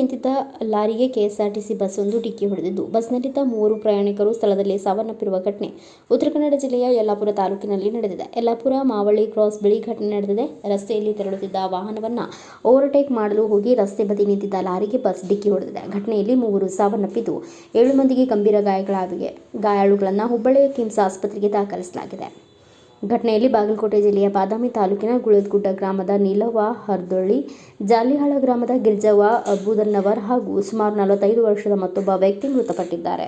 ನಿಂತಿದ್ದ ಲಾರಿಗೆ KSRTC bus ಒಂದು ಡಿಕ್ಕಿ ಹೊಡೆದಿದ್ದು ಬಸ್ನಲ್ಲಿದ್ದ 3 ಪ್ರಯಾಣಿಕರು ಸ್ಥಳದಲ್ಲಿ ಸಾವನ್ನಪ್ಪಿರುವ ಘಟನೆ ಉತ್ತರ ಕನ್ನಡ ಜಿಲ್ಲೆಯ ಯಲ್ಲಾಪುರ ತಾಲೂಕಿನಲ್ಲಿ ನಡೆದಿದೆ. ಯಲ್ಲಾಪುರ ಮಾವಳ್ಳಿ ಕ್ರಾಸ್ ಬಳಿ ಘಟನೆ ನಡೆದಿದೆ. ರಸ್ತೆಯಲ್ಲಿ ತೆರಳುತ್ತಿದ್ದ ವಾಹನವನ್ನು ಓವರ್ಟೇಕ್ ಮಾಡಲು ಹೋಗಿ ರಸ್ತೆ ಬದಿ ನಿಂತಿದ್ದ ಲಾರಿಗೆ ಬಸ್ ಡಿಕ್ಕಿ ಹೊಡೆದಿದೆ. ಘಟನೆಯಲ್ಲಿ 3 ಸಾವನ್ನಪ್ಪಿದ್ದು 7 ಮಂದಿಗೆ ಗಂಭೀರ ಗಾಯಗಳಾಗಿವೆ. ಗಾಯಾಳುಗಳನ್ನು ಹುಬ್ಬಳ್ಳಿಯ ಕಿಮ್ಸ್ ಆಸ್ಪತ್ರೆಗೆ ದಾಖಲಿಸಲಾಗಿದೆ. ಘಟನೆಯಲ್ಲಿ ಬಾಗಲಕೋಟೆ ಜಿಲ್ಲೆಯ ಬಾದಾಮಿ ತಾಲೂಕಿನ ಗುಳದಗುಡ್ಡ ಗ್ರಾಮದ ನೀಲವ್ವ ಹರ್ದೊಳ್ಳಿ, ಜಾಲಿಹಾಳ ಗ್ರಾಮದ ಗಿರ್ಜವ್ವ ಬೂದನ್ನವರ್ ಹಾಗೂ ಸುಮಾರು 45 ವರ್ಷದ ಮತ್ತೊಬ್ಬ ವ್ಯಕ್ತಿ ಮೃತಪಟ್ಟಿದ್ದಾರೆ.